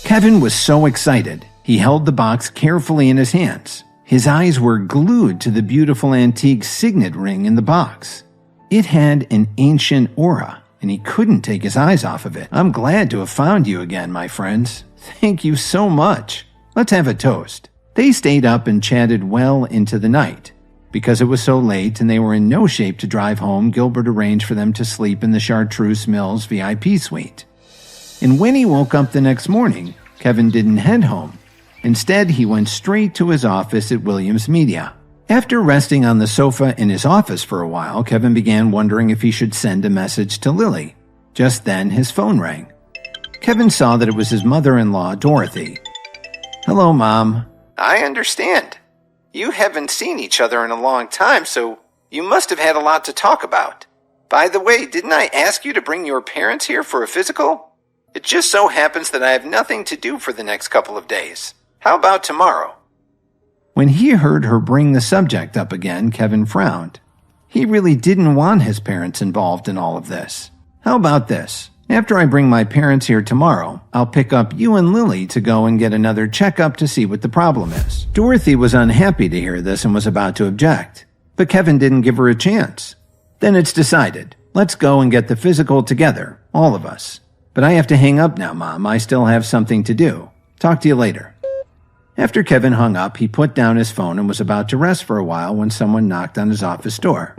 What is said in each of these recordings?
Kevin was so excited, he held the box carefully in his hands. His eyes were glued to the beautiful antique signet ring in the box. It had an ancient aura, and he couldn't take his eyes off of it. "I'm glad to have found you again, my friends. Thank you so much. Let's have a toast." They stayed up and chatted well into the night. Because it was so late and they were in no shape to drive home, Gilbert arranged for them to sleep in the Chartreuse Mills VIP suite. And when he woke up the next morning, Kevin didn't head home. Instead, he went straight to his office at Williams Media. After resting on the sofa in his office for a while, Kevin began wondering if he should send a message to Lily. Just then, his phone rang. Kevin saw that it was his mother-in-law, Dorothy. "Hello, Mom." "I understand. You haven't seen each other in a long time, so you must have had a lot to talk about. By the way, didn't I ask you to bring your parents here for a physical? It just so happens that I have nothing to do for the next couple of days. How about tomorrow?" When he heard her bring the subject up again, Kevin frowned. He really didn't want his parents involved in all of this. "How about this? After I bring my parents here tomorrow, I'll pick up you and Lily to go and get another checkup to see what the problem is." Dorothy was unhappy to hear this and was about to object, but Kevin didn't give her a chance. "Then it's decided. Let's go and get the physical together, all of us. But I have to hang up now, Mom. I still have something to do. Talk to you later." After Kevin hung up, he put down his phone and was about to rest for a while when someone knocked on his office door.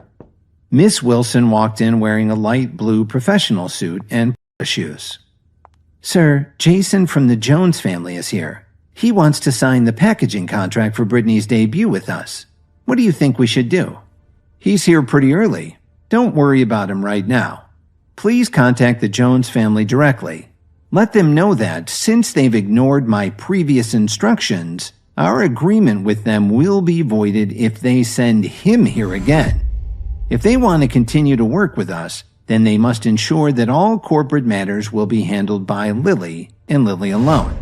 Miss Wilson walked in wearing a light blue professional suit and shoes. "Sir, Jason from the Jones family is here. He wants to sign the packaging contract for Brittany's debut with us. What do you think we should do?" "He's here pretty early. Don't worry about him right now. Please contact the Jones family directly. Let them know that, since they've ignored my previous instructions, our agreement with them will be voided if they send him here again. If they want to continue to work with us, then they must ensure that all corporate matters will be handled by Lily and Lily alone.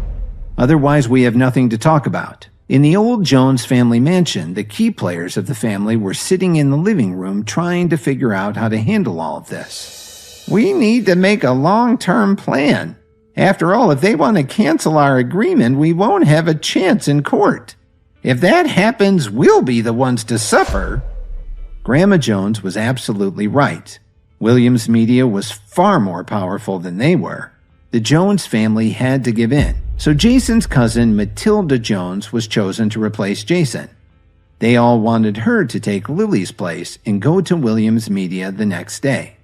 Otherwise, we have nothing to talk about." In the old Jones family mansion, the key players of the family were sitting in the living room trying to figure out how to handle all of this. "We need to make a long-term plan. After all, if they want to cancel our agreement, we won't have a chance in court. If that happens, we'll be the ones to suffer." Grandma Jones was absolutely right. Williams Media was far more powerful than they were. The Jones family had to give in, so Jason's cousin Matilda Jones was chosen to replace Jason. They all wanted her to take Lily's place and go to Williams Media the next day.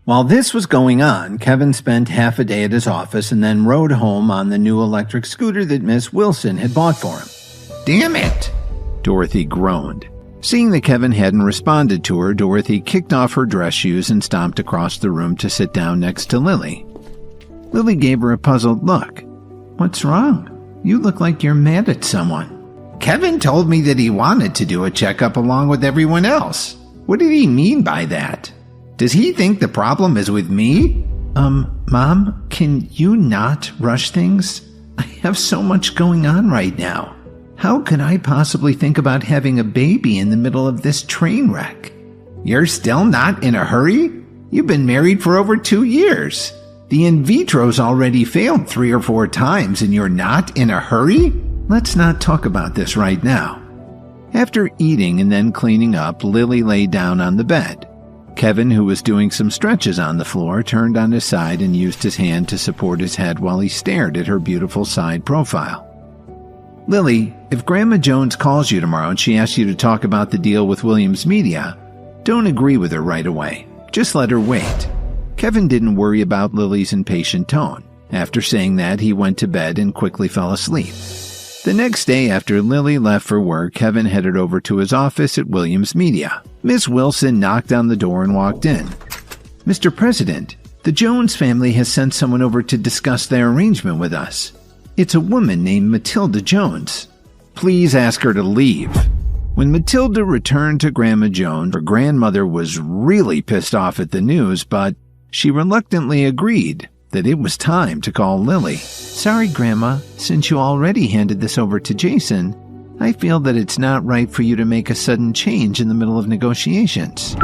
While this was going on, Kevin spent half a day at his office and then rode home on the new electric scooter that Miss Wilson had bought for him. "Damn it!" Dorothy groaned. Seeing that Kevin hadn't responded to her, Dorothy kicked off her dress shoes and stomped across the room to sit down next to Lily. Lily gave her a puzzled look. "What's wrong? You look like you're mad at someone." "Kevin told me that he wanted to do a checkup along with everyone else. What did he mean by that? Does he think the problem is with me?" Mom, can you not rush things? I have so much going on right now. How could I possibly think about having a baby in the middle of this train wreck?" "You're still not in a hurry? You've been married for over 2 years. The in vitro's already failed 3 or 4 times and you're not in a hurry?" "Let's not talk about this right now." After eating and then cleaning up, Lily lay down on the bed. Kevin, who was doing some stretches on the floor, turned on his side and used his hand to support his head while he stared at her beautiful side profile. "Lily, if Grandma Jones calls you tomorrow and she asks you to talk about the deal with Williams Media, don't agree with her right away. Just let her wait." Kevin didn't worry about Lily's impatient tone. After saying that, he went to bed and quickly fell asleep. The next day after Lily left for work, Kevin headed over to his office at Williams Media. Miss Wilson knocked on the door and walked in. "Mr. President, the Jones family has sent someone over to discuss their arrangement with us. It's a woman named Matilda Jones. Please ask her to leave." When Matilda returned to Grandma Jones, her grandmother was really pissed off at the news, but she reluctantly agreed that it was time to call Lily. "Sorry, Grandma, since you already handed this over to Jason, I feel that it's not right for you to make a sudden change in the middle of negotiations."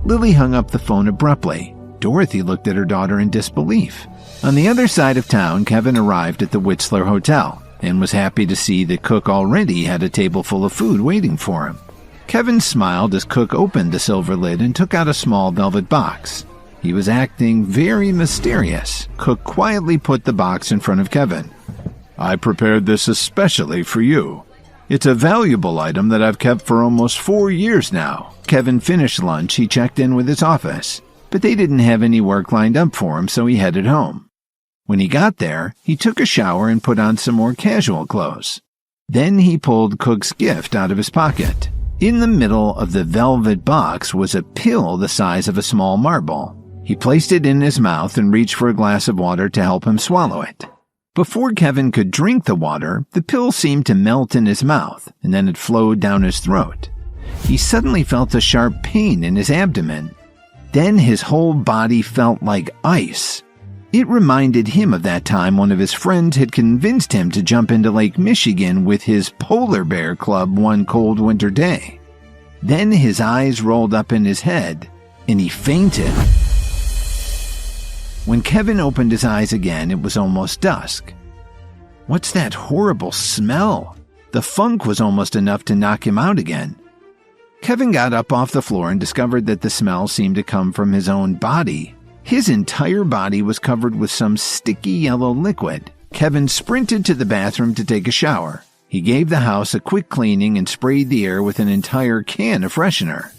Lily hung up the phone abruptly. Dorothy looked at her daughter in disbelief. On the other side of town, Kevin arrived at the Whistler Hotel and was happy to see that Cook already had a table full of food waiting for him. Kevin smiled as Cook opened the silver lid and took out a small velvet box. He was acting very mysterious. Cook quietly put the box in front of Kevin. "I prepared this especially for you. It's a valuable item that I've kept for almost 4 years now." Kevin finished lunch. He checked in with his office, but they didn't have any work lined up for him, so he headed home. When he got there, he took a shower and put on some more casual clothes. Then he pulled Cook's gift out of his pocket. In the middle of the velvet box was a pill the size of a small marble. He placed it in his mouth and reached for a glass of water to help him swallow it. Before Kevin could drink the water, the pill seemed to melt in his mouth, and then it flowed down his throat. He suddenly felt a sharp pain in his abdomen. Then his whole body felt like ice. It reminded him of that time one of his friends had convinced him to jump into Lake Michigan with his polar bear club one cold winter day. Then his eyes rolled up in his head, and he fainted. When Kevin opened his eyes again, it was almost dusk. What's that horrible smell? The funk was almost enough to knock him out again. Kevin got up off the floor and discovered that the smell seemed to come from his own body. His entire body was covered with some sticky yellow liquid. Kevin sprinted to the bathroom to take a shower. He gave the house a quick cleaning and sprayed the air with an entire can of freshener.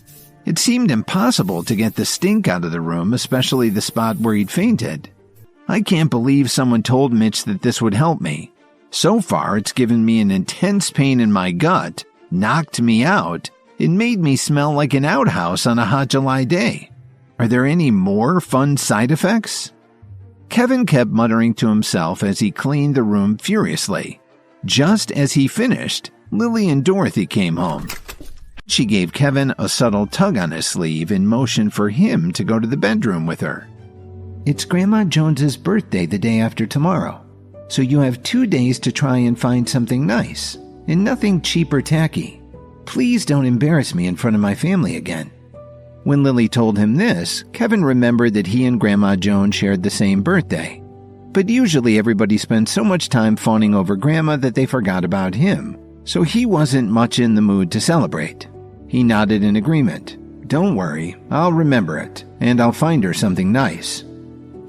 It seemed impossible to get the stink out of the room, especially the spot where he'd fainted. "I can't believe someone told Mitch that this would help me. So far, it's given me an intense pain in my gut, knocked me out, and made me smell like an outhouse on a hot July day. Are there any more fun side effects?" Kevin kept muttering to himself as he cleaned the room furiously. Just as he finished, Lily and Dorothy came home. She gave Kevin a subtle tug on his sleeve and motioned for him to go to the bedroom with her. "It's Grandma Jones's birthday the day after tomorrow, so you have 2 days to try and find something nice, and nothing cheap or tacky. Please don't embarrass me in front of my family again." When Lily told him this, Kevin remembered that he and Grandma Joan shared the same birthday. But usually everybody spent so much time fawning over Grandma that they forgot about him, so he wasn't much in the mood to celebrate. He nodded in agreement. "Don't worry, I'll remember it, and I'll find her something nice."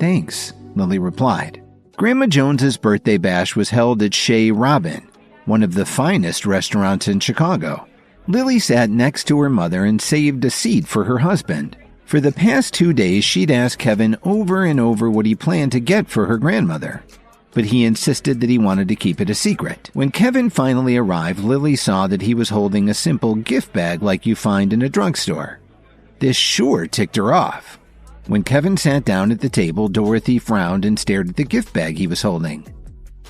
"Thanks," Lily replied. Grandma Jones's birthday bash was held at Chez Robin, one of the finest restaurants in Chicago. Lily sat next to her mother and saved a seat for her husband. For the past 2 days, she'd asked Kevin over and over what he planned to get for her grandmother, but he insisted that he wanted to keep it a secret. When Kevin finally arrived, Lily saw that he was holding a simple gift bag like you find in a drugstore. This sure ticked her off. When Kevin sat down at the table, Dorothy frowned and stared at the gift bag he was holding.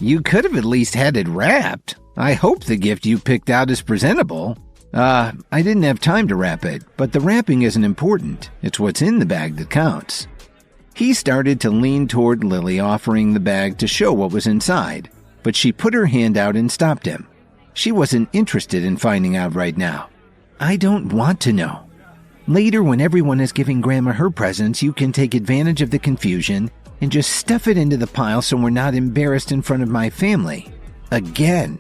"You could have at least had it wrapped. I hope the gift you picked out is presentable." I didn't have time to wrap it, but the wrapping isn't important. It's what's in the bag that counts." He started to lean toward Lily, offering the bag to show what was inside, but she put her hand out and stopped him. She wasn't interested in finding out right now. "I don't want to know. Later, when everyone is giving Grandma her presents, you can take advantage of the confusion and just stuff it into the pile so we're not embarrassed in front of my family. Again."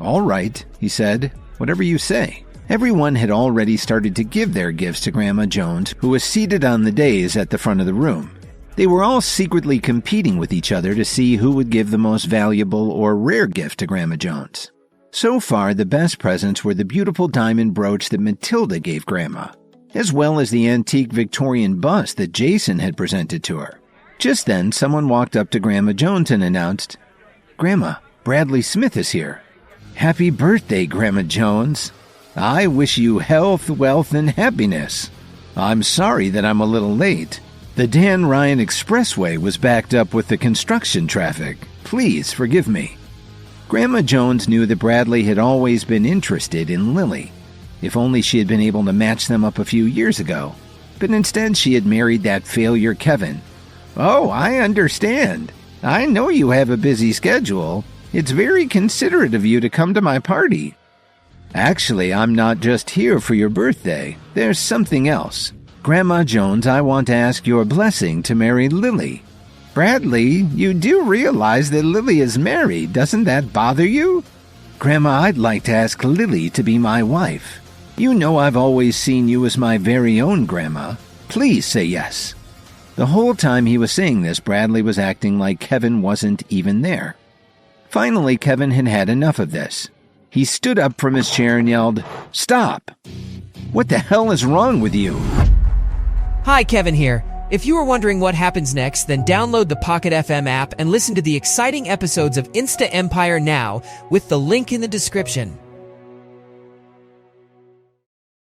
"All right," he said. "Whatever you say." Everyone had already started to give their gifts to Grandma Jones, who was seated on the dais at the front of the room. They were all secretly competing with each other to see who would give the most valuable or rare gift to Grandma Jones. So far, the best presents were the beautiful diamond brooch that Matilda gave Grandma, as well as the antique Victorian bust that Jason had presented to her. Just then, someone walked up to Grandma Jones and announced, "Grandma, Bradley Smith is here." "Happy birthday, Grandma Jones. I wish you health, wealth, and happiness. I'm sorry that I'm a little late. The Dan Ryan Expressway was backed up with the construction traffic. Please forgive me." Grandma Jones knew that Bradley had always been interested in Lily. If only she had been able to match them up a few years ago. But instead she had married that failure Kevin. "Oh, I understand. I know you have a busy schedule. It's very considerate of you to come to my party." "Actually, I'm not just here for your birthday. There's something else. Grandma Jones, I want to ask your blessing to marry Lily." Bradley, you do realize that Lily is married, doesn't that bother you? Grandma, I'd like to ask Lily to be my wife. You know I've always seen you as my very own Grandma. Please say yes. The whole time he was saying this, Bradley was acting like Kevin wasn't even there. Finally, Kevin had had enough of this. He stood up from his chair and yelled, "Stop! What the hell is wrong with you?" Hi, Kevin here. If you are wondering what happens next, then download the Pocket FM app and listen to the exciting episodes of Insta Empire now with the link in the description.